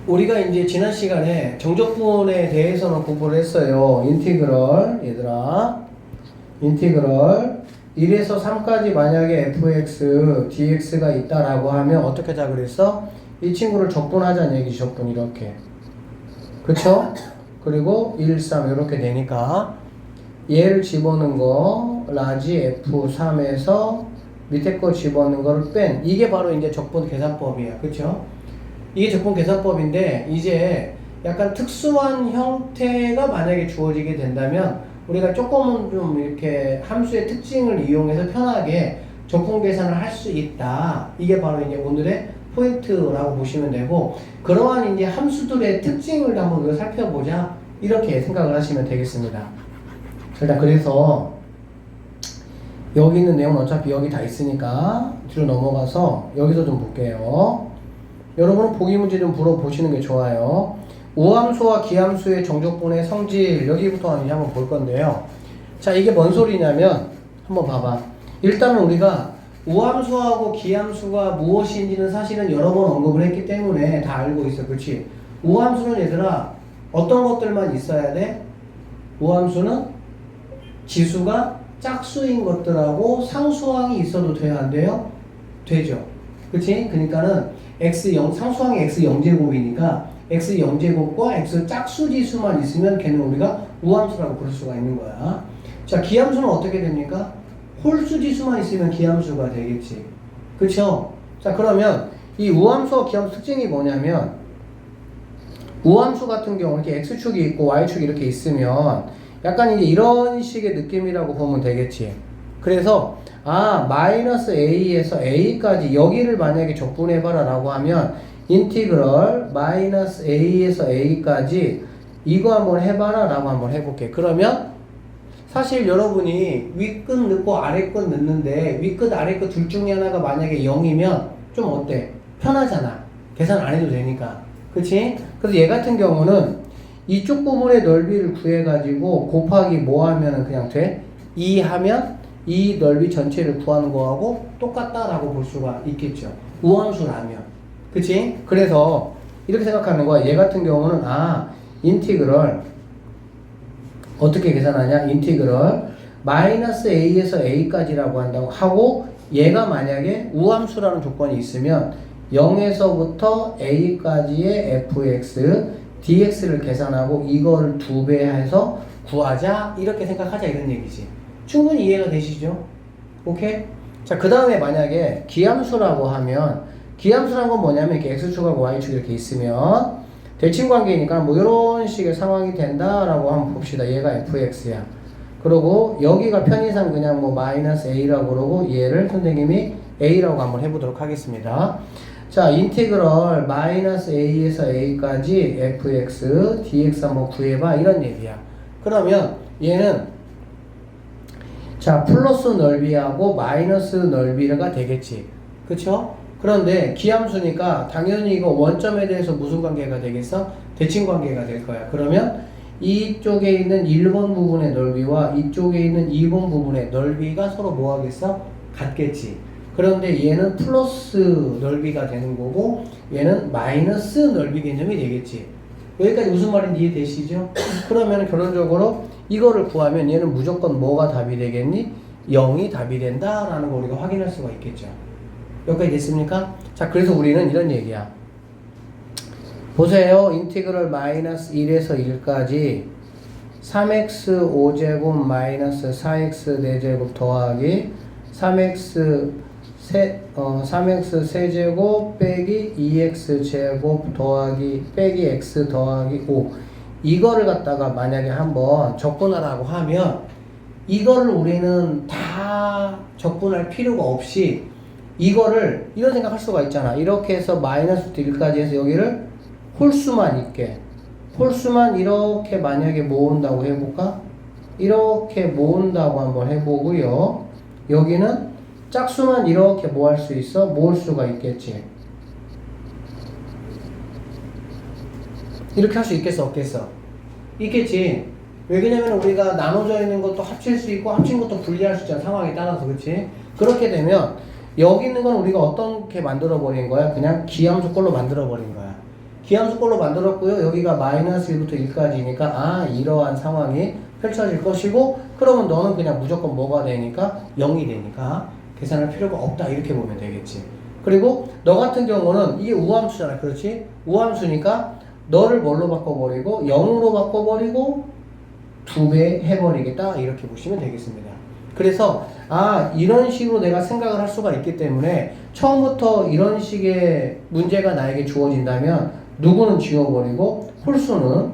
우리가 이제 지난 시간에 정적분에 대해서는 공부를 했어요. 인티그럴, 얘들아. 인티그럴 1에서 3까지 만약에 fx, dx가 있다라고 하면 어떻게 하자 그랬어? 이 친구를 적분하자는 얘기, 적분 이렇게. 그쵸? 그리고 1, 3 이렇게 되니까 얘를 집어넣은 거 라지 f3에서 밑에 거 집어넣은 거를 뺀 이게 바로 이제 적분 계산법이야. 그쵸? 이게 적분 계산법인데 이제 약간 특수한 형태가 만약에 주어지게 된다면 우리가 조금은 좀 이렇게 함수의 특징을 이용해서 편하게 적분 계산을 할 수 있다. 이게 바로 이제 오늘의 포인트라고 보시면 되고, 그러한 이제 함수들의 특징을 한번 우리가 살펴보자. 이렇게 생각을 하시면 되겠습니다. 일단 그래서 여기 있는 내용은 어차피 여기 다 있으니까 뒤로 넘어가서 여기서 좀 볼게요. 여러분은 보기 문제 좀 풀어보시는 게 좋아요. 우함수와 기함수의 정적분의 성질, 여기부터 이제 한번 볼 건데요. 자, 이게 뭔 소리냐면 한번 봐봐. 일단은 우리가 우함수하고 기함수가 무엇인지는 사실은 여러 번 언급을 했기 때문에 다 알고 있어. 그렇지? 우함수는 얘들아 어떤 것들만 있어야 돼? 우함수는 지수가 짝수인 것들하고 상수항이 있어도 돼요, 안 돼요? 되죠. 그치? 그러니까는 x0, 상수항이 x0제곱이니까 x0제곱과 x 짝수지수만 있으면 걔는 우리가 우함수라고 부를 수가 있는 거야. 자, 기함수는 어떻게 됩니까? 홀수지수만 있으면 기함수가 되겠지. 그쵸? 자, 그러면 이 우함수와 기함수 특징이 뭐냐면, 우함수 같은 경우 이렇게 x축이 있고 y축이 이렇게 있으면 약간 이제 이런 식의 느낌이라고 보면 되겠지. 그래서 마이너스 a에서 a까지 여기를 만약에 적분해봐라 라고 하면 인티그럴 마이너스 a에서 a까지 이거 한번 해봐라 라고 한번 해볼게. 그러면 사실 여러분이 윗끝 넣고 아래끝 넣는데 윗끝 아래끝 둘 중에 하나가 만약에 0이면 좀 어때? 편하잖아. 계산 안 해도 되니까. 그치? 그래서 얘 같은 경우는 이쪽 부분의 넓이를 구해가지고 곱하기 뭐 하면은 그냥 돼? 2 하면 이 넓이 전체를 구하는 거하고 똑같다라고 볼 수가 있겠죠. 우함수라면. 그치? 그래서 이렇게 생각하는 거야. 얘 같은 경우는 인티그럴 어떻게 계산하냐? 인티그럴 마이너스 a에서 a까지라고 한다고 하고, 얘가 만약에 우함수라는 조건이 있으면 0에서부터 a까지의 fx, dx를 계산하고 이거를 2배 해서 구하자. 이렇게 생각하자 이런 얘기지. 충분히 이해가 되시죠? 오케이? 자, 그 다음에 만약에 기함수라고 하면, 기함수란 건 뭐냐면 이렇게 x축하고 y축 이렇게 있으면 대칭관계니까 뭐 이런 식의 상황이 된다라고 한번 봅시다. 얘가 fx야. 그리고 여기가 편의상 그냥 뭐 마이너스 a라고 그러고 얘를 선생님이 a라고 한번 해보도록 하겠습니다. 자, 인티그럴 마이너스 a에서 a까지 fx, dx 한번 구해봐 이런 얘기야. 그러면 얘는 자, 플러스 넓이하고 마이너스 넓이가 되겠지. 그쵸? 그런데 기함수니까 당연히 이거 원점에 대해서 무슨 관계가 되겠어? 대칭 관계가 될 거야. 그러면 이쪽에 있는 1번 부분의 넓이와 이쪽에 있는 2번 부분의 넓이가 서로 뭐 하겠어? 같겠지. 그런데 얘는 플러스 넓이가 되는 거고 얘는 마이너스 넓이 개념이 되겠지. 여기까지 무슨 말인지 이해되시죠? 그러면 결론적으로 이거를 구하면 얘는 무조건 뭐가 답이 되겠니? 0이 답이 된다라는 거 우리가 확인할 수가 있겠죠. 여기까지 됐습니까? 자, 그래서 우리는 이런 얘기야. 보세요. 인티그럴 마이너스 1에서 1까지 3x 5제곱 마이너스 4x 4제곱 더하기 3x 세제곱 빼기 2x 제곱 더하기 빼기 x 더하기 5, 이거를 갖다가 만약에 한번 적분하라고 하면 이거를 우리는 다 적분할 필요가 없이 이거를 이런 생각할 수가 있잖아. 이렇게 해서 마이너스 1까지 해서 여기를 홀수만 있게, 홀수만 이렇게 만약에 모은다고 해볼까? 이렇게 모은다고 한번 해보고요. 여기는 짝수만 이렇게 뭐 할 수 있어? 모을 수가 있겠지. 이렇게 할 수 있겠어, 없겠어? 있겠지. 왜냐면 우리가 나눠져 있는 것도 합칠 수 있고 합친 것도 분리할 수 있잖아. 상황에 따라서. 그치? 그렇게 되면 여기 있는 건 우리가 어떻게 만들어 버린 거야? 그냥 기함수 꼴로 만들어 버린 거야. 기함수 꼴로 만들었고요. 여기가 마이너스 1부터 1까지니까 아 이러한 상황이 펼쳐질 것이고 그러면 너는 그냥 무조건 뭐가 되니까 0이 되니까 계산할 필요가 없다 이렇게 보면 되겠지. 그리고 너 같은 경우는 이게 우함수잖아. 그렇지? 우함수니까 너를 뭘로 바꿔버리고 0으로 바꿔버리고 2배 해버리겠다 이렇게 보시면 되겠습니다. 그래서 아 이런 식으로 내가 생각을 할 수가 있기 때문에 처음부터 이런 식의 문제가 나에게 주어진다면 누구는 지워버리고 홀수는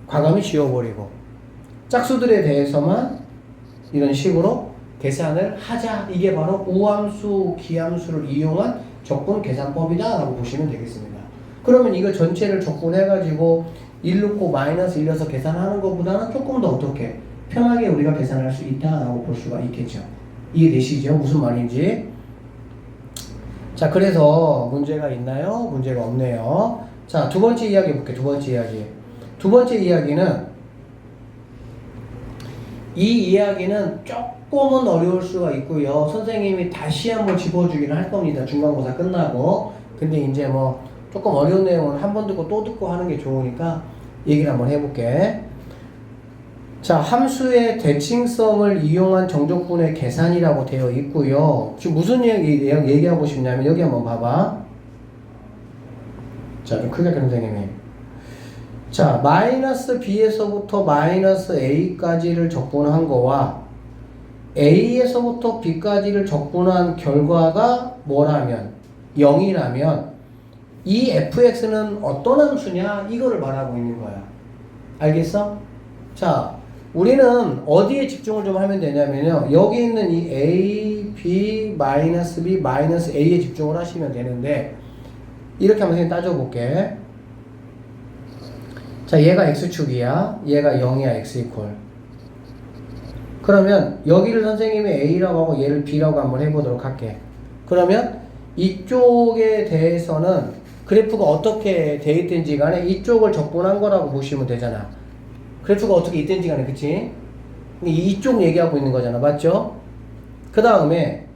과감히 지워버리고 짝수들에 대해서만 이런 식으로 계산을 하자. 이게 바로 우함수, 기함수를 이용한 적분 계산법이다 라고 보시면 되겠습니다. 그러면 이거 전체를 적분해가지고 1 넣고 마이너스 1 넣어서 계산하는 것보다는 조금 더 어떻게 편하게 우리가 계산할 수 있다라고 볼 수가 있겠죠. 이해되시죠? 무슨 말인지. 자, 그래서 문제가 있나요? 문제가 없네요. 자, 두 번째 이야기 볼게요. 두 번째 이야기. 두 번째 이야기는 이 이야기는 조금은 어려울 수가 있고요. 선생님이 다시 한번 짚어주기는 할 겁니다. 중간고사 끝나고. 근데 이제 뭐 조금 어려운 내용은 한 번 듣고 또 듣고 하는 게 좋으니까 얘기를 한번 해볼게. 자, 함수의 대칭성을 이용한 정적분의 계산이라고 되어 있고요. 지금 무슨 얘기하고 싶냐면 여기 한번 봐봐. 자, 좀 크게 할게요, 선생님이. 자, 마이너스 b에서부터 마이너스 a까지를 적분한 거와 a에서부터 b까지를 적분한 결과가 뭐라면 0이라면 이 fx는 어떤 함수냐 이거를 말하고 있는 거야. 알겠어? 자, 우리는 어디에 집중을 좀 하면 되냐면요, 여기 있는 이 a, b, 마이너스 b, 마이너스 a에 집중을 하시면 되는데 이렇게 한번 선생님 따져볼게. 자, 얘가 x축이야. 얘가 0이야. x 이퀄. 그러면 여기를 선생님이 a라고 하고 얘를 b라고 한번 해보도록 할게. 그러면 이쪽에 대해서는 그래프가 어떻게 돼 있든지 간에 이쪽을 적분한 거라고 보시면 되잖아. 그래프가 어떻게 있든지 간에, 그치? 이쪽 얘기하고 있는 거잖아. 맞죠? 그 다음에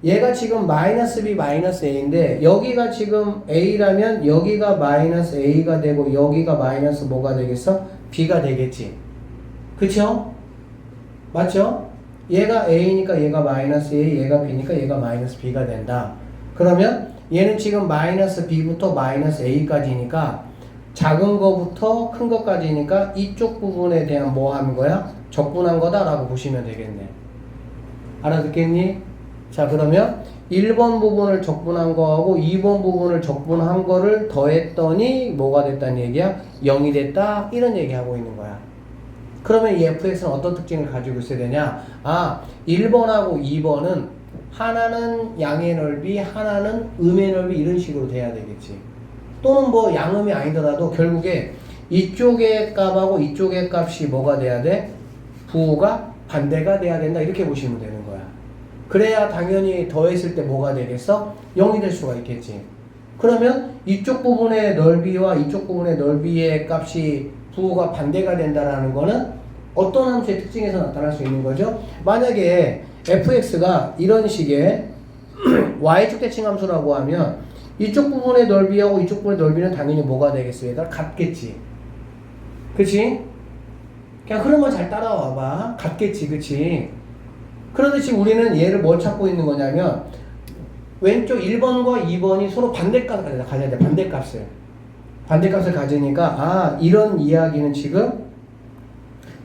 얘가 지금 마이너스 b 마이너스 a인데 여기가 지금 a라면 여기가 마이너스 a가 되고 여기가 마이너스 뭐가 되겠어? b가 되겠지. 그쵸? 맞죠? 얘가 a니까 얘가 마이너스 a, 얘가 b니까 얘가 마이너스 b가 된다. 그러면 얘는 지금 마이너스 b부터 마이너스 a까지니까 작은 거부터 큰 것까지니까 이쪽 부분에 대한 뭐 하는 거야? 적분한 거다라고 보시면 되겠네. 알아듣겠니? 자, 그러면 1번 부분을 적분한 거하고 2번 부분을 적분한 거를 더했더니 뭐가 됐다는 얘기야? 0이 됐다. 이런 얘기하고 있는 거야. 그러면 이 fx는 어떤 특징을 가지고 있어야 되냐? 아, 1번하고 2번은 하나는 양의 넓이, 하나는 음의 넓이 이런 식으로 돼야 되겠지. 또는 뭐 양음이 아니더라도 결국에 이쪽의 값하고 이쪽의 값이 뭐가 돼야 돼? 부호가 반대가 돼야 된다. 이렇게 보시면 되는 거야. 그래야 당연히 더했을 때 뭐가 되겠어? 0이 될 수가 있겠지. 그러면 이쪽 부분의 넓이와 이쪽 부분의 넓이의 값이 부호가 반대가 된다라는 거는 어떤 함수의 특징에서 나타날 수 있는 거죠? 만약에 fx가 이런 식의 y축 대칭 함수라고 하면 이쪽 부분의 넓이하고 이쪽 부분의 넓이는 당연히 뭐가 되겠어요? 얘가 같겠지. 그치? 그냥 흐름만 잘 따라와봐. 같겠지. 그치? 그런데 지금 우리는 얘를 뭘 찾고 있는 거냐면 왼쪽 1번과 2번이 서로 반대값을 가져야 돼. 반대값을. 반대값을 가지니까 아, 이런 이야기는 지금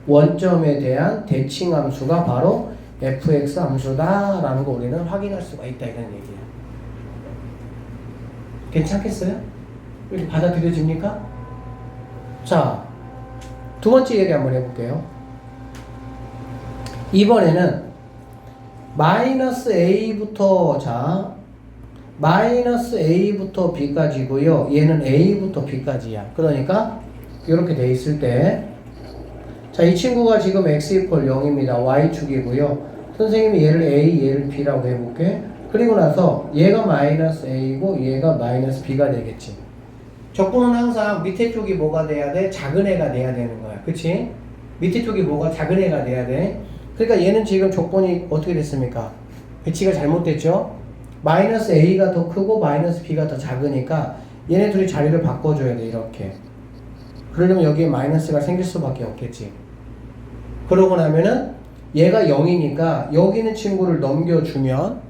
원점에 대한 대칭함수가 바로 fx 함수다 라는 거 우리는 확인할 수가 있다 이런 얘기야. 괜찮겠어요? 이렇게 받아들여집니까? 자, 두 번째 얘기 한번 해볼게요. 이번에는 마이너스 a부터 자 마이너스 a부터 b까지고요. 얘는 a부터 b까지야. 그러니까 이렇게 돼 있을 때 자, 이 친구가 지금 x 이퀄 0입니다. y축이고요. 선생님이 얘를 a, 얘를 b라고 해볼게. 그리고 나서 얘가 마이너스 a고 얘가 마이너스 b가 되겠지. 적분은 항상 밑에 쪽이 뭐가 돼야 돼? 작은 애가 돼야 되는 거야. 그치? 밑에 쪽이 뭐가 작은 애가 돼야 돼. 그러니까 얘는 지금 적분이 어떻게 됐습니까? 배치가 잘못됐죠? 마이너스 a가 더 크고 마이너스 b가 더 작으니까 얘네 둘이 자리를 바꿔줘야 돼. 이렇게. 그러려면 여기에 마이너스가 생길 수밖에 없겠지. 그러고 나면은 얘가 0이니까 여기 있는 친구를 넘겨주면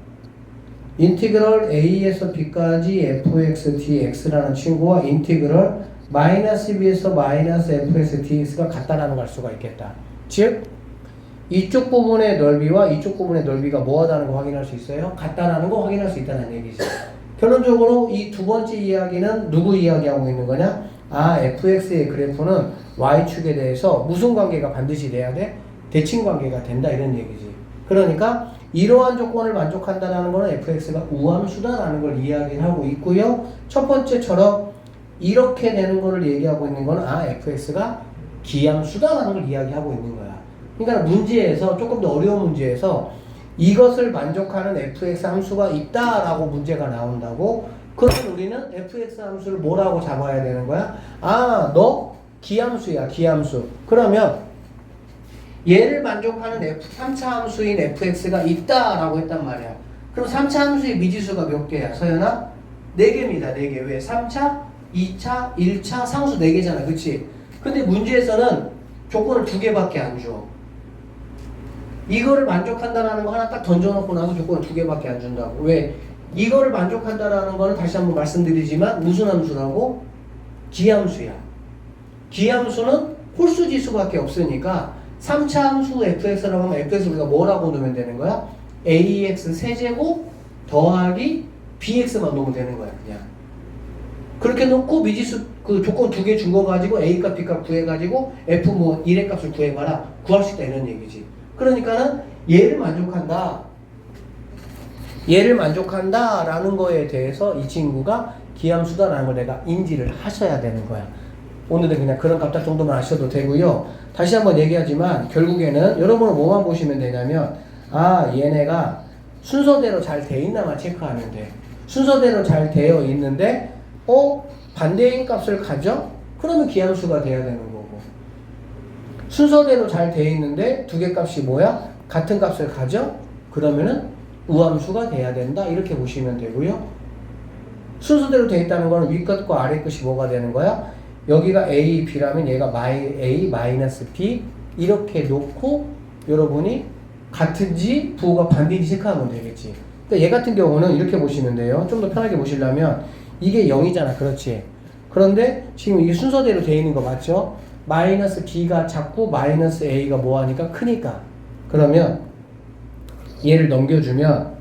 인티그럴 a에서 b까지 fx dx라는 친구와 인티그럴 마이너스 b에서 마이너스 fx dx가 같다라는 걸 알 수가 있겠다. 즉 이쪽 부분의 넓이와 이쪽 부분의 넓이가 뭐하다는 거 확인할 수 있어요? 같다라는 거 확인할 수 있다는 얘기죠. 결론적으로 이 두 번째 이야기는 누구 이야기하고 있는 거냐? 아, fx의 그래프는 y축에 대해서 무슨 관계가 반드시 돼야 돼? 대칭 관계가 된다 이런 얘기지. 그러니까 이러한 조건을 만족한다는 거는 fx가 우함수다라는 걸 이야기하고 있고요. 첫 번째처럼 이렇게 되는 거를 얘기하고 있는 거는 아, fx가 기함수다라는 걸 이야기하고 있는 거야. 그러니까 문제에서 조금 더 어려운 문제에서 이것을 만족하는 fx 함수가 있다라고 문제가 나온다고. 그러면 우리는 fx 함수를 뭐라고 잡아야 되는 거야? 아, 너 기함수야, 기함수. 그러면 얘를 만족하는 3차 함수인 fx가 있다라고 했단 말이야. 그럼 3차 함수의 미지수가 몇 개야, 서연아? 4개입니다, 4개. 왜? 3차, 2차, 1차, 상수 4개잖아, 그치? 근데 문제에서는 조건을 2개밖에 안 줘. 이거를 만족한다라는 거 하나 딱 던져놓고 나서 조건을 2개밖에 안 준다고. 왜? 이거를 만족한다라는 거는 다시 한번 말씀드리지만 무슨 함수라고? 기함수야. 기함수는 홀수 지수밖에 없으니까 3차 함수 fx라고 하면 fx 우리가 뭐라고 놓으면 되는 거야? ax 세제곱 더하기 bx만 놓으면 되는 거야, 그냥. 그렇게 놓고 미지수 그 조건 2개 준 거 가지고 a값 b값 구해가지고 f 뭐 1의 값을 구해봐라. 구할 수 있다 이런 얘기지. 그러니까는 얘를 만족한다라는 거에 대해서 이 친구가 기함수다라는 걸 내가 인지를 하셔야 되는 거야. 오늘은 그냥 그런 값딱 정도만 아셔도 되고요. 다시 한번 얘기하지만 결국에는 여러분은 뭐만 보시면 되냐면 아, 얘네가 순서대로 잘 돼 있나만 체크하면 돼. 순서대로 잘 되어 있는데 반대인 값을 가져? 그러면 기함수가 돼야 되는 거고. 순서대로 잘 되어 있는데 두 개 값이 뭐야? 같은 값을 가져? 그러면은 우함수가 돼야 된다. 이렇게 보시면 되고요. 순서대로 되어 있다는 거는 위 끝과 아래 끝이 뭐가 되는 거야? 여기가 A, B라면 얘가 A, 마이너스 B 이렇게 놓고 여러분이 같은지 부호가 반대인지 체크하면 되겠지. 그러니까 얘 같은 경우는 이렇게 보시면 돼요. 좀 더 편하게 보시려면 이게 0이잖아. 그렇지? 그런데 지금 이게 순서대로 되어 있는 거 맞죠? 마이너스 B가 작고 마이너스 A가 뭐하니까 크니까. 그러면 얘를 넘겨주면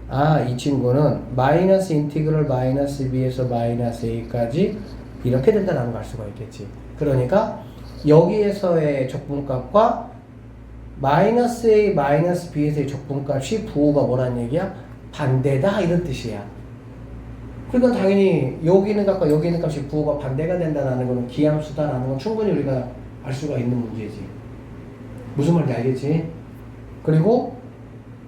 아, 이 친구는 마이너스 인티그럴 마이너스 B에서 마이너스 A까지 이렇게 된다는 걸 알 수가 있겠지. 그러니까 여기에서의 적분값과 마이너스 A 마이너스 B에서의 적분값이 부호가 뭐란 얘기야? 반대다 이런 뜻이야. 그러니까 당연히 여기 있는 값과 여기 있는 값이 부호가 반대가 된다는 거는 기함수다라는 건 충분히 우리가 알 수가 있는 문제지. 무슨 말인지 알겠지? 그리고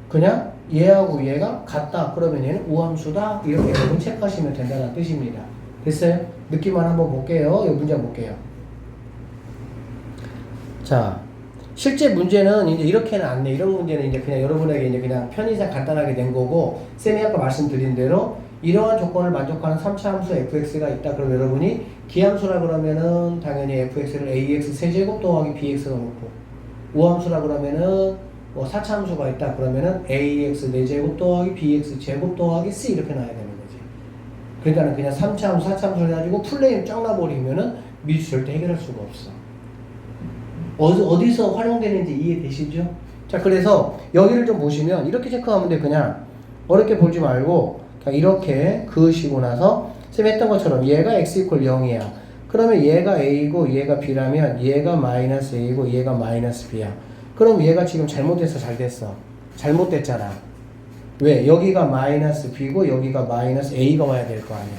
그냥 얘하고 얘가 같다. 그러면 얘는 우함수다. 이렇게 여러분 체크하시면 된다는 뜻입니다. 됐어요? 느낌만 한번 볼게요. 이 문제 볼게요. 자, 실제 문제는 이제 이렇게는 안 내. 이런 문제는 이제 그냥 여러분에게 이제 그냥 편의상 간단하게 낸 거고, 쌤이 아까 말씀드린 대로 이러한 조건을 만족하는 3차 함수 fx가 있다. 그럼 여러분이 기함수라 그러면은 당연히 fx를 ax 세제곱 더하기 bx가 놓고, 우함수라 그러면은 뭐 4차 함수가 있다. 그러면은 ax 4제곱 더하기 bx 제곱 더하기 c 이렇게 놔야 되는 거지. 그러니까는 그냥 3차 함수, 4차 함수 해가지고 플레임 쫙 놔버리면은 미수 절대 해결할 수가 없어. 어디서 활용되는지 이해되시죠? 자, 그래서 여기를 좀 보시면 이렇게 체크하면 돼. 그냥 어렵게 보지 말고 그냥 이렇게 그으시고 나서 쌤이 했던 것처럼 얘가 x 이퀄 0이야. 그러면 얘가 a고 얘가 b라면 얘가 마이너스 a고 얘가 마이너스 b야. 그럼 얘가 지금 잘못됐어, 잘 됐어? 잘못됐잖아. 왜? 여기가 마이너스 b고 여기가 마이너스 a가 와야 될 거 아니야.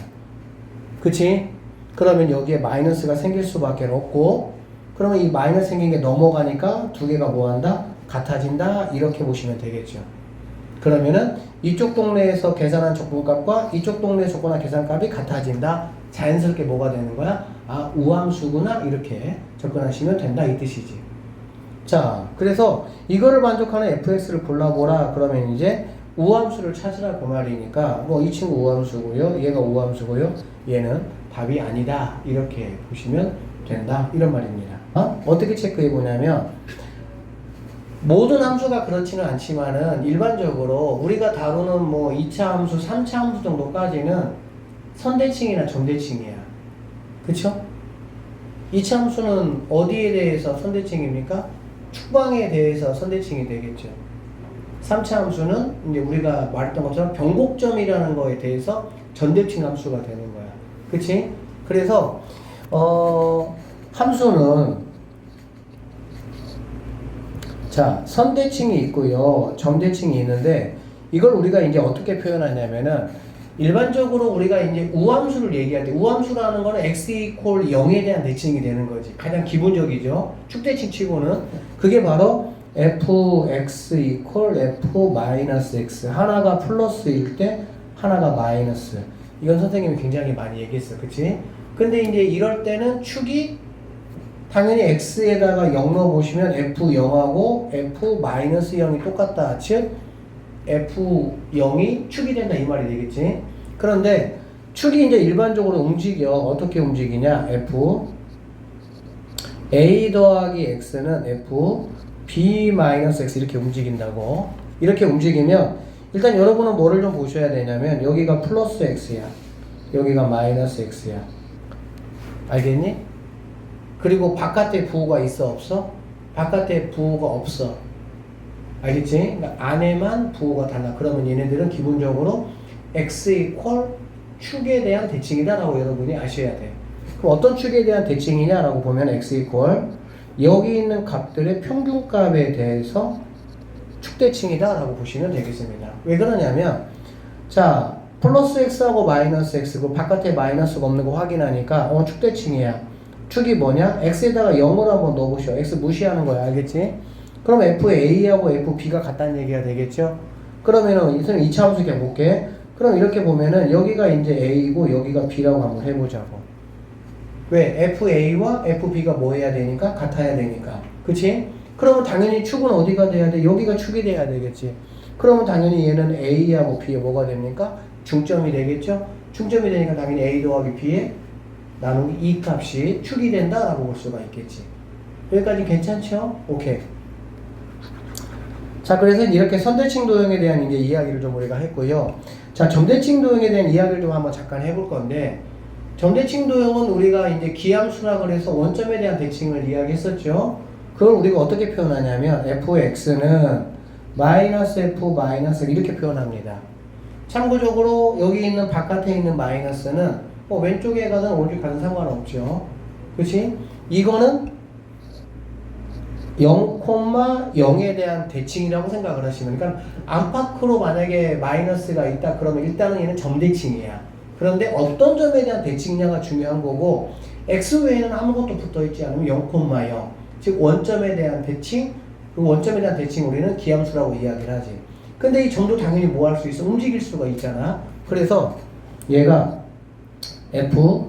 그치? 그러면 여기에 마이너스가 생길 수밖에 없고, 그러면 이 마이너스 생긴 게 넘어가니까 두 개가 뭐한다? 같아진다. 이렇게 보시면 되겠죠. 그러면은 이쪽 동네에서 계산한 적분값과 이쪽 동네에서 적분한 계산값이 같아진다. 자연스럽게 뭐가 되는 거야? 아, 우함수구나. 이렇게 접근하시면 된다. 이 뜻이지. 자, 그래서 이거를 만족하는 fx를 골라보라. 그러면 이제 우함수를 찾으라 그 말이니까 뭐 이 친구 우함수고요, 얘가 우함수고요, 얘는 답이 아니다 이렇게 보시면 된다 이런 말입니다. 어떻게 체크해 보냐면 모든 함수가 그렇지는 않지만은 일반적으로 우리가 다루는 뭐 2차 함수, 3차 함수 정도까지는 선대칭이나 점대칭이야. 그쵸? 2차 함수는 어디에 대해서 선대칭입니까? 축방에 대해서 선대칭이 되겠죠. 3차 함수는 이제 우리가 말했던 것처럼 변곡점이라는 거에 대해서 전대칭 함수가 되는 거야. 그치? 그래서 함수는 자, 선대칭이 있고요, 점대칭이 있는데 이걸 우리가 이제 어떻게 표현하냐면은 일반적으로 우리가 이제 우함수를 얘기할 때 우함수라는 거는 x equal 0에 대한 대칭이 되는 거지. 가장 기본적이죠. 축대칭 치고는 그게 바로 fx equal f 마이너스 x 하나가 플러스일 때 하나가 마이너스. 이건 선생님이 굉장히 많이 얘기했어. 그치? 근데 이제 이럴 때는 축이 당연히 x에다가 0 넣어보시면 f0하고 f-0이 똑같다. 즉 f0이 축이 된다 이 말이 되겠지. 그런데 축이 이제 일반적으로 움직여. 어떻게 움직이냐? f a 더하기 x는 f b-x 이렇게 움직인다고. 이렇게 움직이면 일단 여러분은 뭐를 좀 보셔야 되냐면 여기가 플러스 x야, 여기가 마이너스 x야. 알겠니? 그리고 바깥에 부호가 있어 없어? 바깥에 부호가 없어. 알겠지? 그러니까 안에만 부호가 달라. 그러면 얘네들은 기본적으로 x equal 축에 대한 대칭이다 라고 여러분이 아셔야 돼. 그럼 어떤 축에 대한 대칭이냐 라고 보면 x equal 여기 있는 값들의 평균값에 대해서 축대칭이다 라고 보시면 되겠습니다. 왜 그러냐면 자, 플러스 x하고 마이너스 x 그 바깥에 마이너스가 없는 거 확인하니까 축대칭이야. 축이 뭐냐? x에다가 0을 한번 넣어보셔. x 무시하는 거야. 알겠지? 그럼 FA하고 FB가 같다는 얘기가 되겠죠? 그러면은, 선생님 2차 함수 그냥 볼게. 그럼 이렇게 보면은, 여기가 이제 A고, 여기가 B라고 한번 해보자고. 왜? FA와 FB가 뭐 해야 되니까? 같아야 되니까. 그치? 그러면 당연히 축은 어디가 돼야 돼? 여기가 축이 돼야 되겠지. 그러면 당연히 얘는 A하고 B에 뭐가 됩니까? 중점이 되겠죠? 중점이 되니까 당연히 A 더하기 B에 나누기 이 값이 축이 된다라고 볼 수가 있겠지. 여기까지 괜찮죠? 오케이. 자, 그래서 이렇게 선대칭 도형에 대한 이제 이야기를 좀 우리가 했고요. 자, 점대칭 도형에 대한 이야기를 좀 한번 잠깐 해볼 건데, 점대칭 도형은 우리가 이제 기함수라 그래서 원점에 대한 대칭을 이야기했었죠. 그걸 우리가 어떻게 표현하냐면, fx는 마이너스 f 마이너스 이렇게 표현합니다. 참고적으로 여기 있는 바깥에 있는 마이너스는 뭐 왼쪽에 가든 오른쪽에 가든 상관없죠. 그치? 이거는 0,0에 대한 대칭이라고 생각을 하시면, 그러니까 안팎으로 만약에 마이너스가 있다 그러면 일단은 얘는 점대칭이야. 그런데 어떤 점에 대한 대칭냐가 중요한 거고, x 외에는 아무것도 붙어 있지 않으면 0,0, 즉 원점에 대한 대칭, 그 원점에 대한 대칭 우리는 기함수라고 이야기를 하지. 근데 이 점도 당연히 뭐 할 수 있어? 움직일 수가 있잖아. 그래서 얘가 f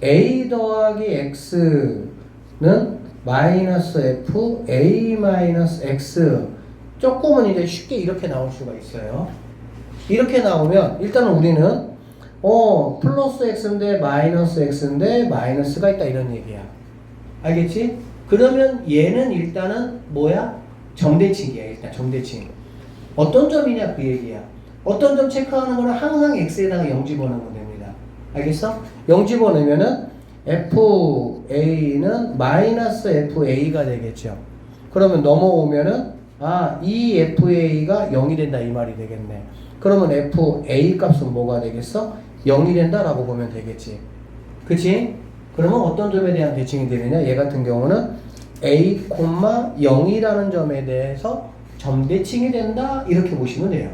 a 더하기 x는 마이너스 f a 마이너스 x 조금은 이제 쉽게 이렇게 나올 수가 있어요. 이렇게 나오면 일단은 우리는 플러스 x인데 마이너스 x인데 마이너스가 있다 이런 얘기야. 알겠지? 그러면 얘는 일단은 뭐야? 점대칭이야. 일단 점대칭. 어떤 점이냐 그 얘기야. 어떤 점 체크하는 거는 항상 x에다가 0 집어넣으면 됩니다. 알겠어? 0 집어넣으면은 FA는 마이너스 FA가 되겠죠. 그러면 넘어오면은 이 FA가 0이 된다 이 말이 되겠네. 그러면 FA 값은 뭐가 되겠어? 0이 된다라고 보면 되겠지. 그치? 그러면 어떤 점에 대한 대칭이 되느냐? 얘 같은 경우는 A, 0이라는 점에 대해서 점대칭이 된다 이렇게 보시면 돼요.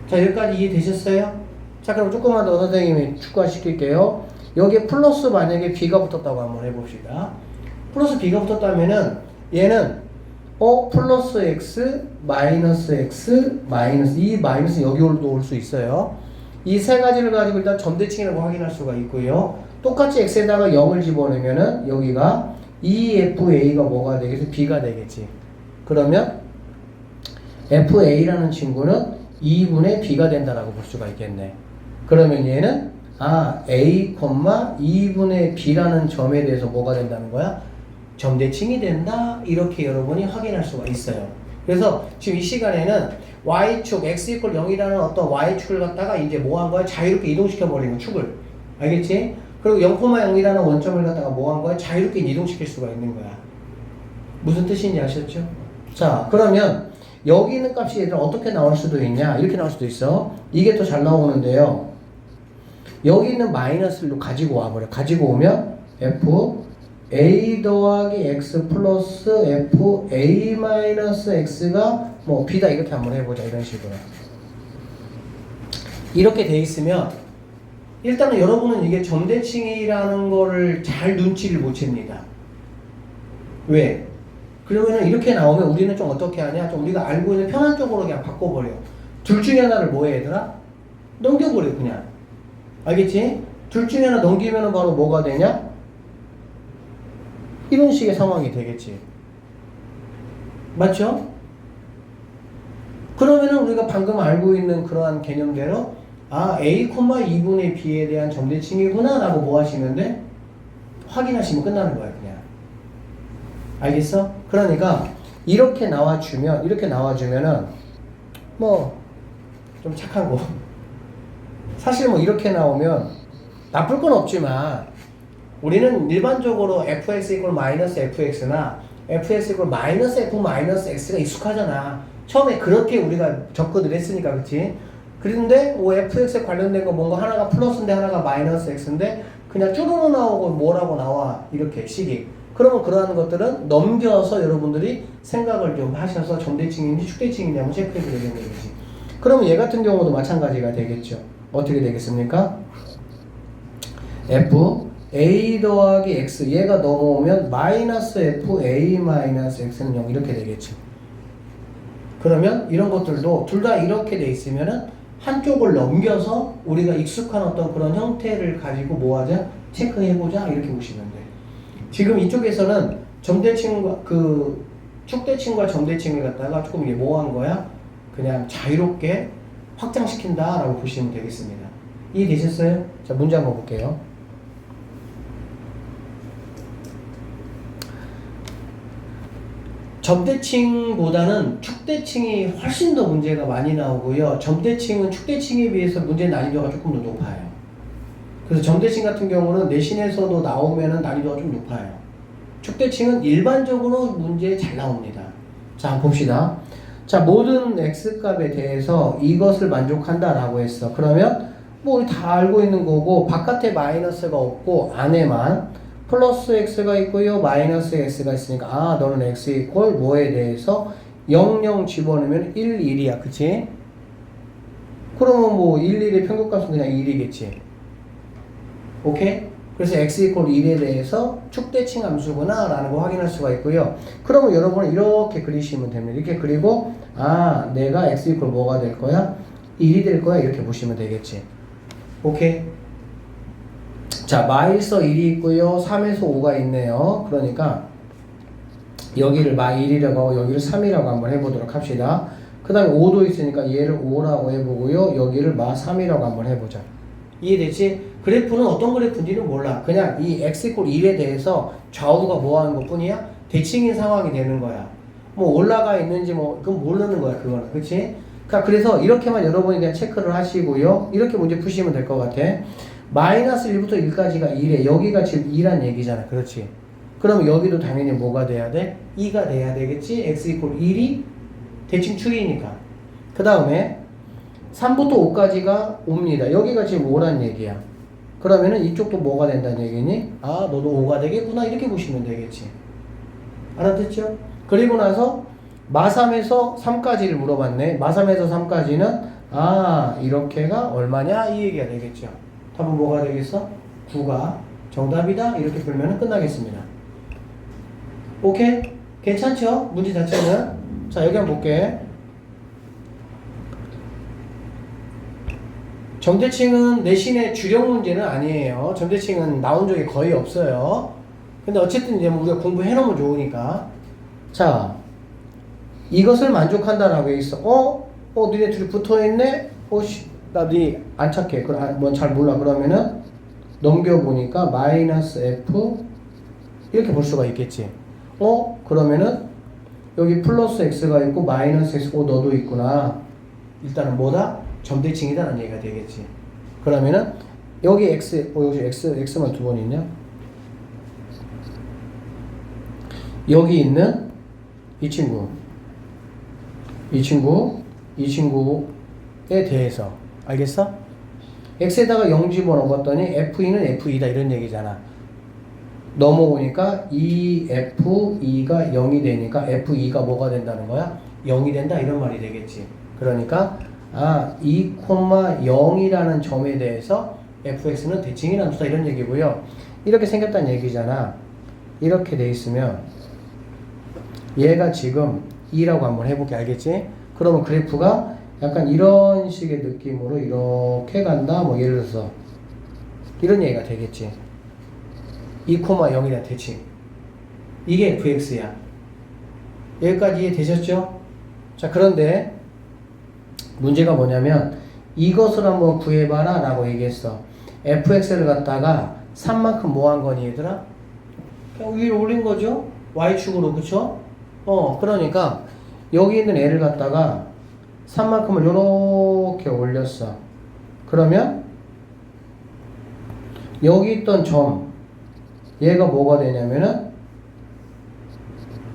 자, 여기까지 이해되셨어요? 자, 그럼 조금만 더 선생님이 추가시킬게요. 여기에 플러스 만약에 B가 붙었다고 한번 해봅시다. 플러스 B가 붙었다면은 얘는 플러스 X, 마이너스 이 마이너스 여기로 올 수 있어요. 이 세 가지를 가지고 일단 점대칭이라고 확인할 수가 있고요. 똑같이 X에다가 0을 집어넣으면은 여기가 EFA가 뭐가 되겠어? B가 되겠지. 그러면 FA라는 친구는 2분의 B가 된다라고 볼 수가 있겠네. 그러면 얘는 A, 2분의 B라는 점에 대해서 뭐가 된다는 거야? 점대칭이 된다. 이렇게 여러분이 확인할 수가 있어요. 그래서 지금 이 시간에는 Y축 X 이퀄 0이라는 어떤 Y축을 갖다가 이제 뭐 한 거야? 자유롭게 이동시켜 버리는 축을. 알겠지? 그리고 0,0이라는 원점을 갖다가 뭐 한 거야? 자유롭게 이동시킬 수가 있는 거야. 무슨 뜻인지 아셨죠? 자, 그러면 여기 있는 값이 얘들 어떻게 나올 수도 있냐? 이렇게 나올 수도 있어. 이게 또 잘 나오는데요. 여기 있는 마이너스를 가지고 와버려. 가지고 오면 F A 더하기 X 플러스 F A 마이너스 X가 뭐 B다 이렇게 한번 해보자. 이런 식으로. 이렇게 돼 있으면 일단은 여러분은 이게 점대칭이라는 거를 잘 눈치를 못 챕니다. 왜? 그러면은 이렇게 나오면 우리는 좀 어떻게 하냐? 좀 우리가 알고 있는 편한 쪽으로 그냥 바꿔버려. 둘 중에 하나를 뭐 해, 얘들아? 넘겨버려, 그냥. 알겠지? 둘 중에 하나 넘기면은 바로 뭐가 되냐? 이런 식의 상황이 되겠지. 맞죠? 그러면은 우리가 방금 알고 있는 그러한 개념대로 A, 2분의 B에 대한 점대칭이구나 라고 뭐 하시면 돼? 확인하시면 끝나는 거야, 그냥. 알겠어? 그러니까 이렇게 나와주면은 뭐 좀 착한 거. 사실 뭐 이렇게 나오면 나쁠 건 없지만 우리는 일반적으로 fx 이퀄 마이너스 fx나 fx 이퀄 마이너스 f 마이너스 x가 익숙하잖아. 처음에 그렇게 우리가 접근을 했으니까, 그치? 그런데 뭐 fx에 관련된 거 뭔가 하나가 플러스인데 하나가 마이너스 x인데 그냥 쭈루루 나오고 뭐라고 나와, 이렇게 식이. 그러면 그러한 것들은 넘겨서 여러분들이 생각을 좀 하셔서 점대칭인지 축대칭인지 한번 체크해 보게 되는 거지. 그러면 얘 같은 경우도 마찬가지가 되겠죠. 어떻게 되겠습니까? F A 더하기 X 얘가 넘어오면 마이너스 F A 마이너스 X는 0 이렇게 되겠죠. 그러면 이런 것들도 둘 다 이렇게 돼 있으면은 한쪽을 넘겨서 우리가 익숙한 어떤 그런 형태를 가지고 뭐 하자? 체크해보자 이렇게 보시면 돼. 지금 이쪽에서는 점대칭과 축대칭과 점대칭을 갖다가 조금 이게 뭐 한 거야? 그냥 자유롭게 확장시킨다 라고 보시면 되겠습니다. 이해되셨어요? 자, 문제 한번 볼게요. 점대칭보다는 축대칭이 훨씬 더 문제가 많이 나오고요. 점대칭은 축대칭에 비해서 문제 난이도가 조금 더 높아요. 그래서 점대칭 같은 경우는 내신에서도 나오면은 난이도가 좀 높아요. 축대칭은 일반적으로 문제에 잘 나옵니다. 자, 한번 봅시다. 자, 모든 x값에 대해서 이것을 만족한다라고 했어. 그러면 뭐 우리 다 알고 있는 거고 바깥에 마이너스가 없고 안에만 플러스 x가 있고요. 마이너스 x가 있으니까 너는 x 이퀄 뭐에 대해서 0, 0 집어넣으면 1, 1이야. 그치? 그러면 뭐 1, 1의 평균값은 그냥 1이겠지. 오케이? 그래서 x 이퀄 1에 대해서 축대칭 함수구나 라는 거 확인할 수가 있고요. 그러면 여러분은 이렇게 그리시면 됩니다. 이렇게 그리고 내가 x 이퀄 뭐가 될 거야? 1이 될 거야. 이렇게 보시면 되겠지. 오케이? 자, 마에서 1이 있고요. 3에서 5가 있네요. 그러니까 여기를 마1이라고 하고 여기를 3이라고 한번 해보도록 합시다. 그 다음에 5도 있으니까 얘를 5라고 해보고요. 여기를 마3이라고 한번 해보자. 이해되지? 그래프는 어떤 그래프인지는 몰라. 그냥 이 x 이퀄 1에 대해서 좌우가 뭐 하는 것 뿐이야? 대칭인 상황이 되는 거야. 뭐 올라가 있는지 뭐 그건 모르는 거야, 그거는. 그치? 그래서 이렇게만 여러분이 그냥 체크를 하시고요. 이렇게 문제 푸시면 될 것 같아. 마이너스 1부터 1까지가 1에 여기가 지금 2란 얘기잖아. 그렇지? 그러면 여기도 당연히 뭐가 돼야 돼? 2가 돼야 되겠지? x 이퀄 1이 대칭 축이니까. 그 다음에 3부터 5까지가 5입니다. 여기가 지금 5란 얘기야. 그러면은 이쪽도 뭐가 된다는 얘기니? 너도 5가 되겠구나. 이렇게 보시면 되겠지. 알아듣죠? 그리고 나서 마3에서 3까지를 물어봤네. 마3에서 3까지는 이렇게가 얼마냐? 이 얘기가 되겠죠. 답은 뭐가 되겠어? 9가 정답이다. 이렇게 풀면 끝나겠습니다. 오케이? 괜찮죠? 문제 자체는. 자, 여기 한번 볼게. 점대칭은 내신의 주력 문제는 아니에요. 점대칭은 나온 적이 거의 없어요. 근데 어쨌든 이제 우리가 공부해 놓으면 좋으니까. 자, 이것을 만족한다라고 했어. 너네 둘이 붙어있네? 나 네 안 착해. 뭔 잘 몰라. 그러면은 넘겨보니까 마이너스 F 이렇게 볼 수가 있겠지. 그러면은 여기 플러스 X가 있고 마이너스 X, 너도 있구나. 일단은 뭐다? 점대칭이다라는 얘기가 되겠지. 그러면은 여기 X, 여기 X만 두 번 있냐? 여기 있는 이 친구에 대해서 알겠어? X에다가 0 집어넣었더니 F2는 F2다 이런 얘기잖아. 넘어오니까 F2가 0이 되니까 F2가 뭐가 된다는 거야? 0이 된다 이런 말이 되겠지. 그러니까 2,0이라는 점에 대해서 fx는 대칭이 함수다 이런 얘기고요. 이렇게 생겼다는 얘기잖아. 이렇게 돼 있으면 얘가 지금 2라고 한번 해볼게. 알겠지? 그러면 그래프가 약간 이런 식의 느낌으로 이렇게 간다. 뭐 예를 들어서 이런 얘기가 되겠지. 2,0이란 대칭. 이게 fx야. 여기까지 이해되셨죠? 자, 그런데 문제가 뭐냐면 이것을 한번 구해봐라 라고 얘기했어. fx를 갖다가 3만큼 뭐 한 거니 얘들아? 그냥 위로 올린 거죠? y축으로. 그쵸? 그러니까 여기 있는 애를 갖다가 3만큼을 요렇게 올렸어. 그러면 여기 있던 점 얘가 뭐가 되냐면은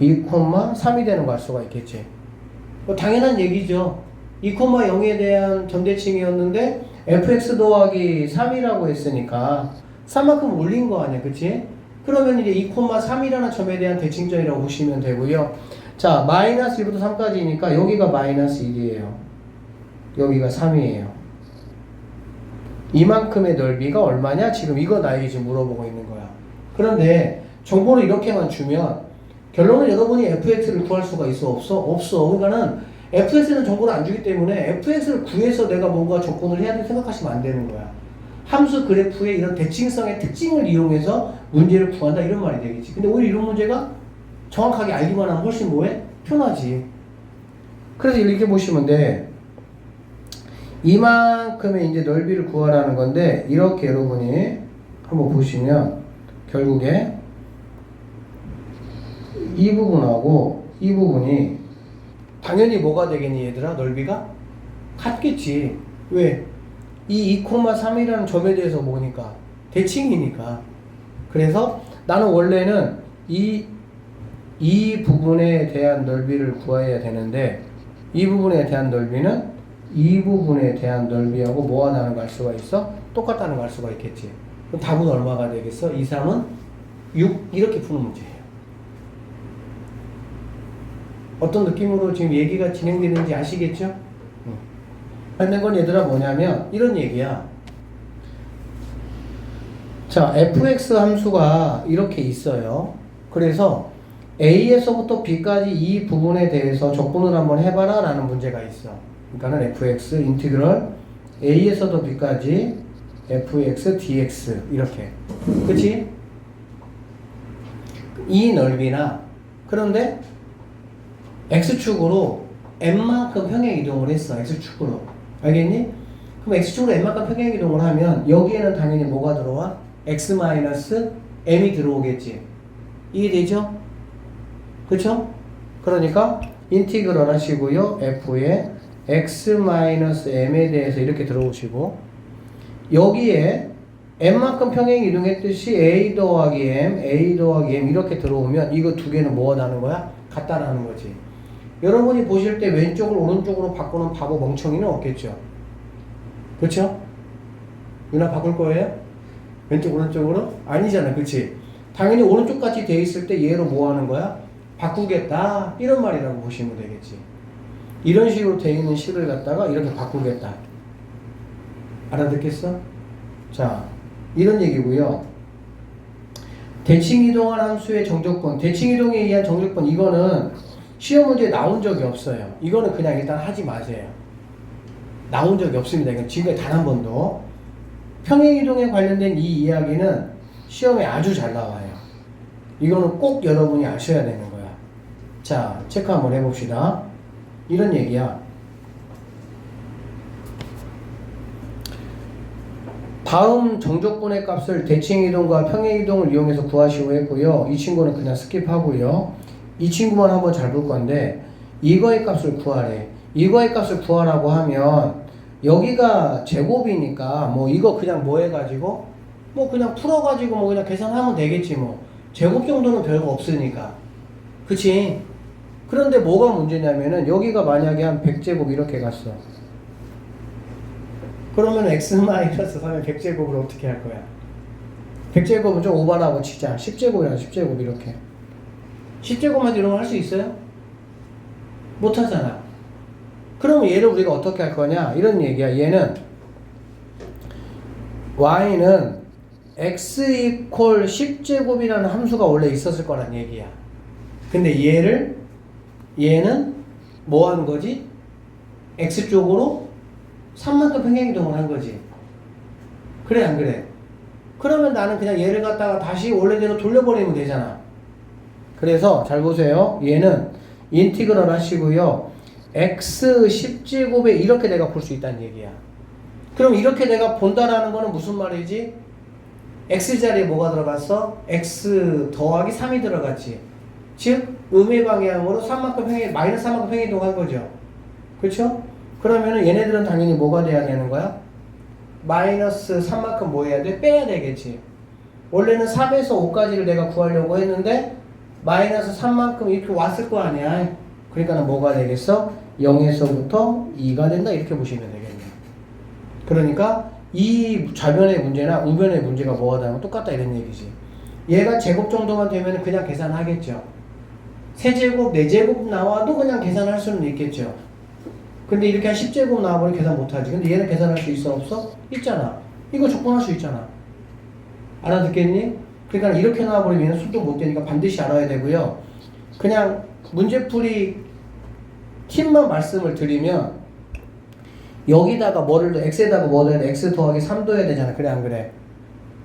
2,3이 되는 거 알 수가 있겠지. 당연한 얘기죠. 2,0에 대한 점대칭이었는데 fx 더하기 3이라고 했으니까 3만큼 올린 거 아니야. 그치? 그러면 이제 2,3이라는 점에 대한 대칭점이라고 보시면 되고요. 자, 마이너스 1부터 3까지니까 여기가 마이너스 1이에요. 여기가 3이에요. 이만큼의 넓이가 얼마냐? 지금 이거 나에게 지금 물어보고 있는 거야. 그런데 정보를 이렇게만 주면 결론은 여러분이 fx를 구할 수가 있어? 없어. 그러니까는 fx는 정보를 안 주기 때문에 fx를 구해서 내가 뭔가 접근을 해야 될 생각하시면 안 되는 거야. 함수 그래프의 이런 대칭성의 특징을 이용해서 문제를 구한다 이런 말이 되겠지. 근데 오히려 이런 문제가 정확하게 알기만 하면 훨씬 뭐해? 편하지. 그래서 이렇게 보시면 돼. 이만큼의 이제 넓이를 구하라는 건데 이렇게 여러분이 한번 보시면 결국에 이 부분하고 이 부분이 당연히 뭐가 되겠니 얘들아? 넓이가? 같겠지. 왜? 이 2,3이라는 점에 대해서 뭐니까? 대칭이니까. 그래서 나는 원래는 이 부분에 대한 넓이를 구해야 되는데 이 부분에 대한 넓이는 이 부분에 대한 넓이하고 뭐가 나는 거 알 수가 있어? 똑같다는 거 알 수가 있겠지. 그럼 답은 얼마가 되겠어? 2, 3은 6 이렇게 푸는 문제예요. 어떤 느낌으로 지금 얘기가 진행되는지 아시겠죠? 하는 건 얘들아 뭐냐면 이런 얘기야. 자, fx 함수가 이렇게 있어요. 그래서 a에서부터 b까지 이 부분에 대해서 적분을 한번 해봐라 라는 문제가 있어. 그러니까는 fx 인티그럴 a에서도 b까지 fx dx 이렇게. 그치? 이 넓이나 그런데 x축으로 n만큼 평행 이동을 했어. x축으로. 알겠니? 그럼 x축으로 n만큼 평행 이동을 하면 여기에는 당연히 뭐가 들어와? x-m이 들어오겠지. 이해되죠? 그쵸? 그러니까 인티그럴 하시고요. f의 x-m에 대해서 이렇게 들어오시고 여기에 m만큼 평행 이동했듯이 a 더하기 m 이렇게 들어오면 이거 두 개는 뭐가 나는 거야? 같다라는 거지. 여러분이 보실 때 왼쪽을 오른쪽으로 바꾸는 바보 멍청이는 없겠죠? 그쵸? 누나 바꿀 거예요? 왼쪽 오른쪽으로? 아니잖아. 그치? 당연히 오른쪽 같이 돼 있을 때 얘로 뭐 하는 거야? 바꾸겠다 이런 말이라고 보시면 되겠지. 이런 식으로 돼 있는 식을 갖다가 이렇게 바꾸겠다. 알아듣겠어? 자, 이런 얘기고요. 대칭이동한 함수의 정적분, 대칭이동에 의한 정적분, 이거는 시험 문제에 나온 적이 없어요. 이거는 그냥 일단 하지 마세요. 나온 적이 없습니다. 이건 지금까지 단 한 번도. 평행이동에 관련된 이 이야기는 시험에 아주 잘 나와요. 이거는 꼭 여러분이 아셔야 되는 거야. 자, 체크 한번 해봅시다. 이런 얘기야. 다음 정적분의 값을 대칭이동과 평행이동을 이용해서 구하시오 했고요. 이 친구는 그냥 스킵하고요. 이 친구만 한번 잘 볼 건데 이거의 값을 구하래. 이거의 값을 구하라고 하면 여기가 제곱이니까 뭐 이거 그냥 뭐 해가지고 뭐 그냥 풀어가지고 뭐 그냥 계산하면 되겠지 뭐. 제곱 정도는 별거 없으니까. 그치? 그런데 뭐가 문제냐면은 여기가 만약에 한 100제곱 이렇게 갔어. 그러면 x-3의 100제곱을 어떻게 할 거야? 100제곱은 좀 오버라고 치자. 10제곱이야 10제곱 이렇게. 10제곱만 이런 거 할 수 있어요? 못하잖아. 그러면 얘를 우리가 어떻게 할 거냐? 이런 얘기야. 얘는 y는 x 이퀄 10제곱이라는 함수가 원래 있었을 거란 얘기야. 근데 얘는 뭐 하는 거지? x쪽으로 3만큼 평행이동을 한 거지. 그래 안 그래? 그러면 나는 그냥 얘를 갖다가 다시 원래대로 돌려버리면 되잖아. 그래서 잘 보세요. 얘는 인티그럴 하시고요. x 10제곱에 이렇게 내가 볼 수 있다는 얘기야. 그럼 이렇게 내가 본다라는 거는 무슨 말이지? x자리에 뭐가 들어갔어? x 더하기 3이 들어갔지. 즉 음의 방향으로 3만큼 마이너스 3만큼 평행이동한 거죠. 그렇죠? 그러면은 얘네들은 당연히 뭐가 돼야 되는 거야? 마이너스 3만큼 뭐 해야 돼? 빼야 되겠지. 원래는 3에서 5까지를 내가 구하려고 했는데 마이너스 3만큼 이렇게 왔을 거 아니야. 그러니까 뭐가 되겠어? 0에서부터 2가 된다 이렇게 보시면 되겠네. 그러니까 이 좌변의 문제나 우변의 문제가 뭐가 다르면 똑같다 이런 얘기지. 얘가 제곱 정도만 되면 그냥 계산하겠죠. 세제곱, 네제곱 나와도 그냥 계산할 수는 있겠죠. 근데 이렇게 한 10제곱 나와버리면 계산 못하지. 근데 얘는 계산할 수 있어 없어? 있잖아. 이거 적분할 수 있잖아. 알아듣겠니? 그러니까 이렇게 나와버리면 얘는 수도 못 되니까 반드시 알아야 되고요. 그냥 문제풀이 팁만 말씀을 드리면 여기다가 뭐를 x에다가 뭐 넣어야 돼? x 더하기 3 넣어야 되잖아. 그래 안 그래?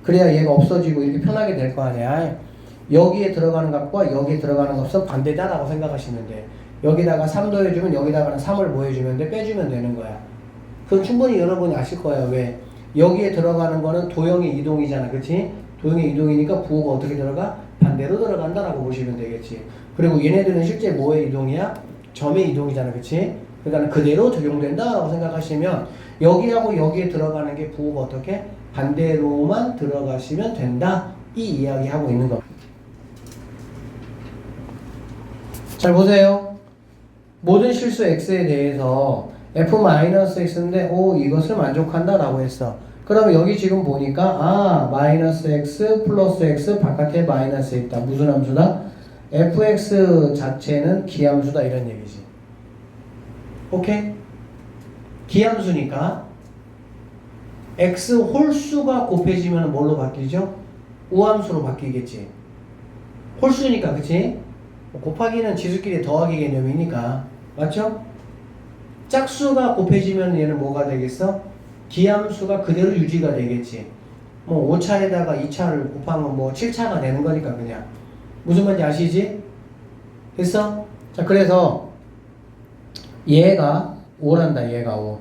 그래야 얘가 없어지고 이렇게 편하게 될 거 아니야. 여기에 들어가는 값과 여기에 들어가는 값은 반대다라고 생각하시면 돼. 여기다가 3 더해주면 여기다가는 3을 뭐 해주면 돼? 빼주면 되는 거야. 그건 충분히 여러분이 아실 거예요. 왜? 여기에 들어가는 거는 도형의 이동이잖아. 그치? 도형의 이동이니까 부호가 어떻게 들어가? 반대로 들어간다라고 보시면 되겠지. 그리고 얘네들은 실제 뭐의 이동이야? 점의 이동이잖아. 그치? 그러니까 그대로 적용된다라고 생각하시면 여기하고 여기에 들어가는 게 부호가 어떻게? 반대로만 들어가시면 된다. 이 이야기 하고 있는 거. 잘 보세요. 모든 실수 x에 대해서 f-x인데 이것을 만족한다 라고 했어. 그러면 여기 지금 보니까 마이너스 x 플러스 x 바깥에 마이너스 있다. 무슨 함수다? fx 자체는 기함수다 이런 얘기지. 오케이? 기함수니까 x 홀수가 곱해지면 뭘로 바뀌죠? 우함수로 바뀌겠지. 홀수니까 그치? 곱하기는 지수끼리 더하기 개념이니까 맞죠? 짝수가 곱해지면 얘는 뭐가 되겠어? 기함수가 그대로 유지가 되겠지. 뭐 5차에다가 2차를 곱하면 뭐 7차가 되는 거니까 그냥. 무슨 말인지 아시지? 됐어? 자, 그래서 얘가 5란다. 얘가 5.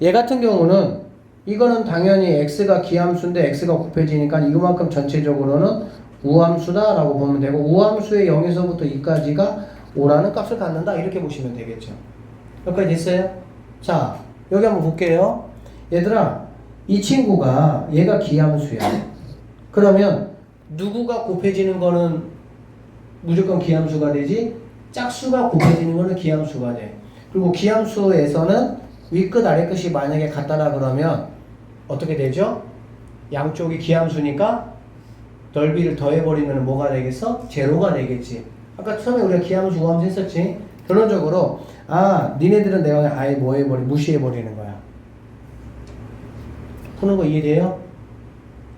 얘 같은 경우는 이거는 당연히 x가 기함수인데 x가 곱해지니까 이거만큼 전체적으로는 우함수다 라고 보면 되고 우함수의 0에서부터 2까지가 5라는 값을 갖는다 이렇게 보시면 되겠죠. 여기까지 됐어요? 자, 여기 한번 볼게요. 얘들아, 이 친구가 얘가 기함수야. 그러면 누구가 곱해지는 거는 무조건 기함수가 되지, 짝수가 곱해지는 거는 기함수가 돼. 그리고 기함수에서는 윗끝 아래끝이 만약에 같다라 그러면 어떻게 되죠? 양쪽이 기함수니까 넓이를 더해버리면 뭐가 되겠어? 제로가 되겠지. 아까 처음에 우리가 기함수, 우함수 했었지? 결론적으로 니네들은 내가 아예 무시해버리는 거야. 푸는 거 이해돼요?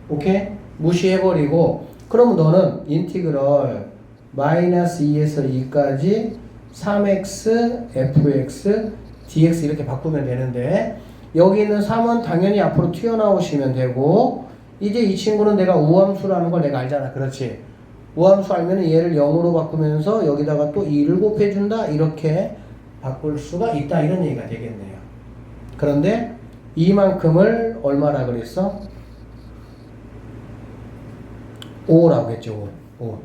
오케이? 무시해버리고 그러면 너는 인티그럴 마이너스 2에서 2까지 3x fx dx 이렇게 바꾸면 되는데 여기 있는 3은 당연히 앞으로 튀어나오시면 되고 이제 이 친구는 내가 우함수라는 걸 내가 알잖아. 그렇지? 우함수 알면은 얘를 0으로 바꾸면서 여기다가 또 2를 곱해준다 이렇게 바꿀 수가 있다 이런 얘기가 되겠네요. 그런데 이만큼을 얼마라 그랬어? 5라고 했죠. 5.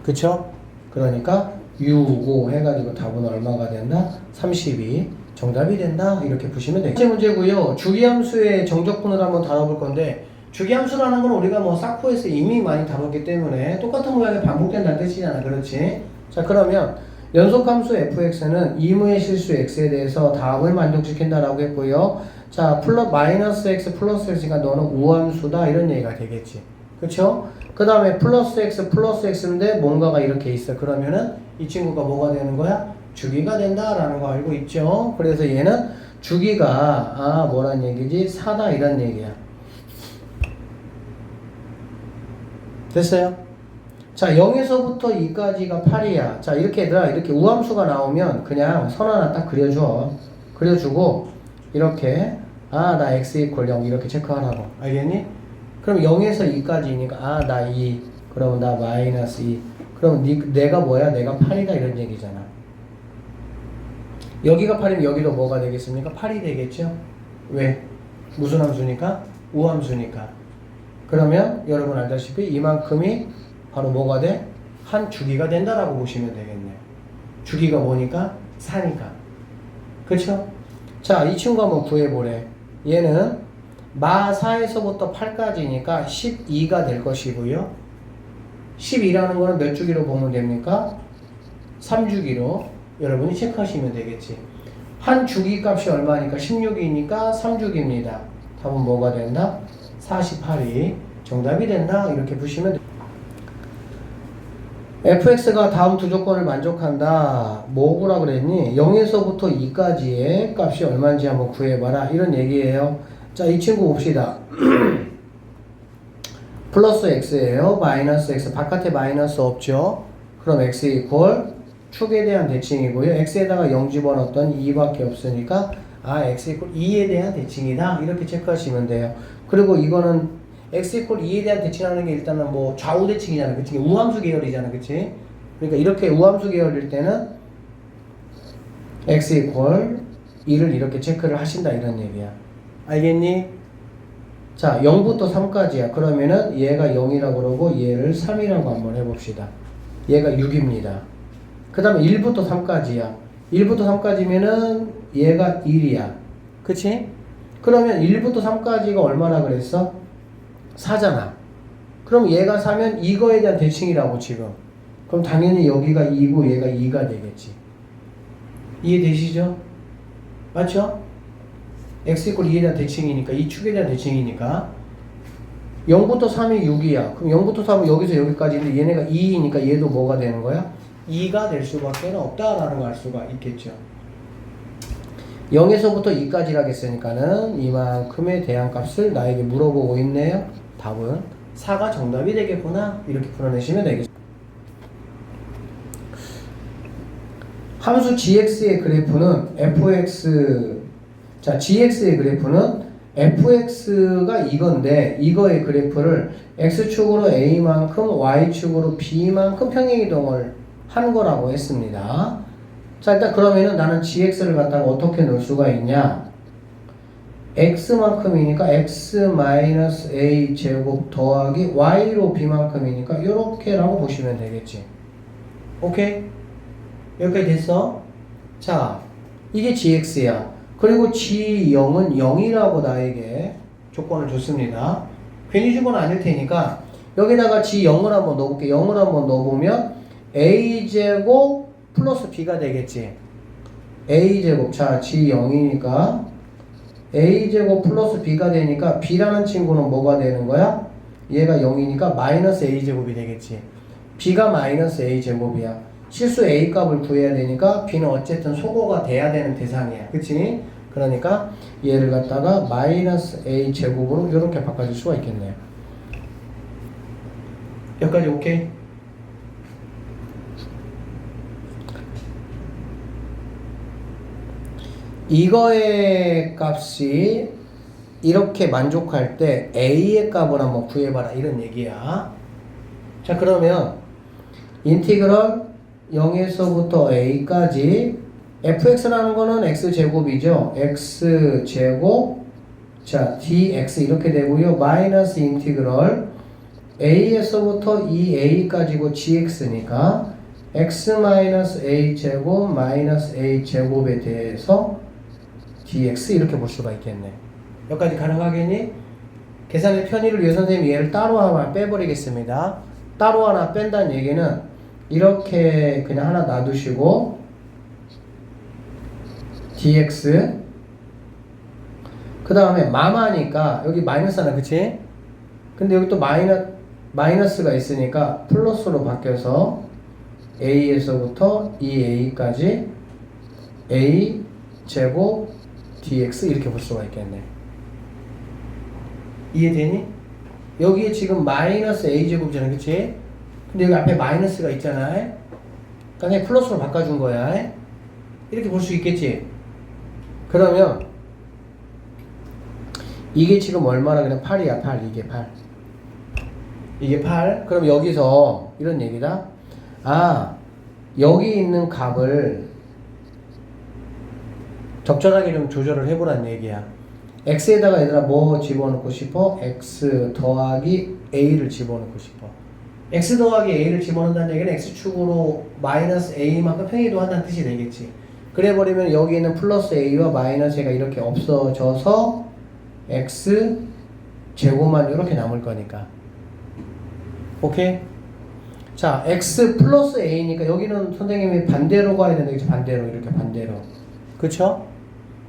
그쵸? 그러니까 6, 5 해가지고 답은 얼마가 된다? 32 정답이 된다 이렇게 보시면 되겠죠. 문제고요. 주기함수의 정적분을 한번 다뤄볼 건데 주기함수라는 건 우리가 뭐 사코에서 이미 많이 다뤘기 때문에 똑같은 모양이 반복된다는 뜻이잖아. 그렇지? 자, 그러면 연속함수 fx는 이무의 실수 x에 대해서 답을 만족시킨다라고 했고요. 자, 마이너스 x 플러스 x가 너는 우함수다 이런 얘기가 되겠지. 그쵸? 그 다음에 플러스 x인데 뭔가가 이렇게 있어. 그러면은 이 친구가 뭐가 되는 거야? 주기가 된다라는 거 알고 있죠? 그래서 얘는 주기가 뭐란 얘기지? 4다 이런 얘기야. 됐어요? 자, 0에서부터 2까지가 8이야. 자, 이렇게 얘들아, 이렇게 우함수가 나오면 그냥 선 하나 딱 그려줘. 그려주고, 이렇게, 나 x 이퀄 0 이렇게 체크하라고. 알겠니? 그럼 0에서 2까지니까, 나 2. 그러면 나 마이너스 2. 그럼 내가 뭐야? 내가 8이다 이런 얘기잖아. 여기가 8이면 여기도 뭐가 되겠습니까? 8이 되겠죠? 왜? 무슨 함수니까? 우함수니까. 그러면 여러분 알다시피 이만큼이 바로 뭐가 돼? 한 주기가 된다라고 보시면 되겠네요. 주기가 뭐니까? 4니까. 그쵸? 자, 이 친구 한번 구해보래. 얘는 마 4에서부터 8까지니까 12가 될 것이고요. 12라는 거는 몇 주기로 보면 됩니까? 3주기로 여러분이 체크하시면 되겠지. 한 주기 값이 얼마니까? 16이니까 3주기입니다. 답은 뭐가 된다? 48이 정답이 된다 이렇게 보시면 됩니다. fx가 다음 두 조건을 만족한다. 뭐구라 그랬니? 0에서부터 2까지의 값이 얼마인지 한번 구해봐라 이런 얘기예요. 자, 이 친구 봅시다. 플러스 x예요. 마이너스 x. 바깥에 마이너스 없죠. 그럼 x 이퀄 축에 대한 대칭이고요. x에다가 0 집어넣었던 2밖에 없으니까 x 이퀄 2에 대한 대칭이다 이렇게 체크하시면 돼요. 그리고 이거는 x 이퀄 2에 대한 대칭하는 게 일단은 뭐 좌우 대칭이잖아. 그치? 우함수 계열이잖아. 그치? 그러니까 이렇게 우함수 계열일 때는 x 이퀄 2를 이렇게 체크를 하신다 이런 얘기야. 알겠니? 자, 0부터 3까지야. 그러면은 얘가 0이라고 그러고 얘를 3이라고 한번 해봅시다. 얘가 6입니다. 그 다음에 1부터 3까지야. 1부터 3까지면은 얘가 1이야. 그치? 그러면 1부터 3까지가 얼마나 그랬어? 4잖아. 그럼 얘가 4면 이거에 대한 대칭이라고 지금. 그럼 당연히 여기가 2고 얘가 2가 되겠지. 이해되시죠? 맞죠? x 이퀄 2에 대한 대칭이니까 이 축에 대한 대칭이니까 0부터 3이 6이야. 그럼 0부터 3은 여기서 여기까지인데 얘네가 2이니까 얘도 뭐가 되는 거야? 2가 될 수밖에 없다라는 걸 알 수가 있겠죠. 0에서부터 2까지라고 했으니까는 이만큼에 대한 값을 나에게 물어보고 있네요. 답은 4가 정답이 되겠구나 이렇게 풀어내시면 되겠습니다. 함수 gx의 그래프는 fx 자, gx의 그래프는 fx가 이건데 이거의 그래프를 x축으로 a만큼 y축으로 b만큼 평행이동을 한 거라고 했습니다. 자, 일단 그러면은 나는 gx를 갖다가 어떻게 넣을 수가 있냐? x만큼이니까 x-a 제곱 더하기 y로 b만큼이니까 이렇게라고 보시면 되겠지. 오케이? 여기까지 됐어? 자, 이게 gx야. 그리고 g0은 0이라고 나에게 조건을 줬습니다. 괜히 준 건 아닐 테니까 여기다가 g0을 한번 넣어볼게. 0을 한번 넣어보면 a제곱 플러스 b가 되겠지. a제곱. 자, g0이니까 a제곱 플러스 b가 되니까 b라는 친구는 뭐가 되는 거야? 얘가 0이니까 마이너스 a제곱이 되겠지. b가 마이너스 a제곱이야. 실수 a 값을 구해야 되니까 b는 어쨌든 소거가 돼야 되는 대상이야. 그치? 그러니까 얘를 갖다가 마이너스 a 제곱으로 이렇게 바꿔줄 수가 있겠네요. 여기까지 오케이? 이거의 값이 이렇게 만족할 때 a의 값을 한번 구해봐라 이런 얘기야. 자, 자, 그러면 인티그럴 0에서부터 a까지 fx라는 거는 x제곱이죠. x제곱 자 dx 이렇게 되고요. 마이너스 인티그럴 a에서부터 2a까지고 gx니까 x 마이너스 a제곱 마이너스 a제곱에 대해서 dx 이렇게 볼 수가 있겠네. 여기까지 가능하겠니? 계산의 편의를 위해 선생님이 얘를 따로 하나 빼버리겠습니다. 따로 하나 뺀다는 얘기는 이렇게 그냥 하나 놔두시고 dx 그 다음에 마마니까 여기 마이너스 하나 그치? 근데 여기 또 마이너스가 있으니까 플러스로 바뀌어서 a에서부터 2a까지 a 제곱 dx 이렇게 볼 수가 있겠네. 이해되니? 여기에 지금 마이너스 a제곱이잖아 그치? 근데 여기 앞에 마이너스가 있잖아. 그러니까 그냥 플러스로 바꿔준 거야. 이렇게 볼 수 있겠지? 그러면 이게 지금 얼마나 그냥 8이야 8 이게 8 이게 8 그럼 여기서 이런 얘기다. 아 여기 있는 값을 적절하게 좀 조절을 해보라는 얘기야. x에다가 얘들아 뭐 집어넣고 싶어? x 더하기 a를 집어넣고 싶어. x 더하기 a를 집어넣는다는 얘기는 x축으로 마이너스 a만큼 평이도한다는 뜻이 되겠지. 그래버리면 여기 있는 플러스 a와 마이너스 a가 이렇게 없어져서 x 제곱만 이렇게 남을 거니까. 오케이? 자, x 플러스 a니까 여기는 선생님이 반대로 가야 된다. 그치? 반대로 이렇게 반대로. 그쵸?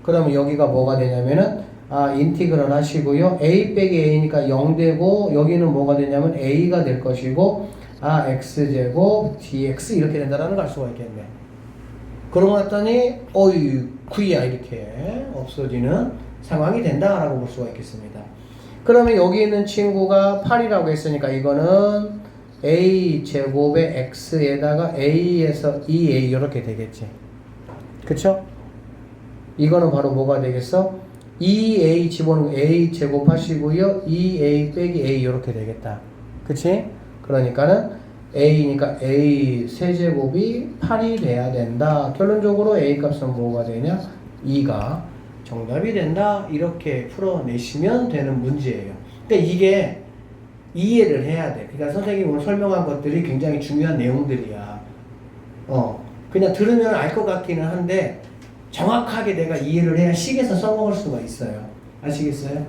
그러면 여기가 뭐가 되냐면은 인티그럴 하시고요. a 빼기 a니까 0 되고 여기는 뭐가 되냐면 a가 될 것이고 x제곱 dx 이렇게 된다라는 걸 알 수가 있겠네. 그러고 났더니 어이구야 이렇게 없어지는 상황이 된다라고 볼 수가 있겠습니다. 그러면 여기 있는 친구가 8이라고 했으니까 이거는 a 제곱의 x에다가 a에서 2a 이렇게 되겠지. 그쵸? 이거는 바로 뭐가 되겠어? 2a 집어넣고 a 제곱하시고요. 2a 빼기 a 이렇게 되겠다. 그치? 그러니까는 a니까 a 세제곱이 8이 돼야 된다. 결론적으로 a 값은 뭐가 되냐? 2가 정답이 된다. 이렇게 풀어내시면 되는 문제예요. 그러니까 이게 이해를 해야 돼. 그러니까 선생님이 오늘 설명한 것들이 굉장히 중요한 내용들이야. 그냥 들으면 알 것 같기는 한데 정확하게 내가 이해를 해야 식에서 써먹을 수가 있어요. 아시겠어요?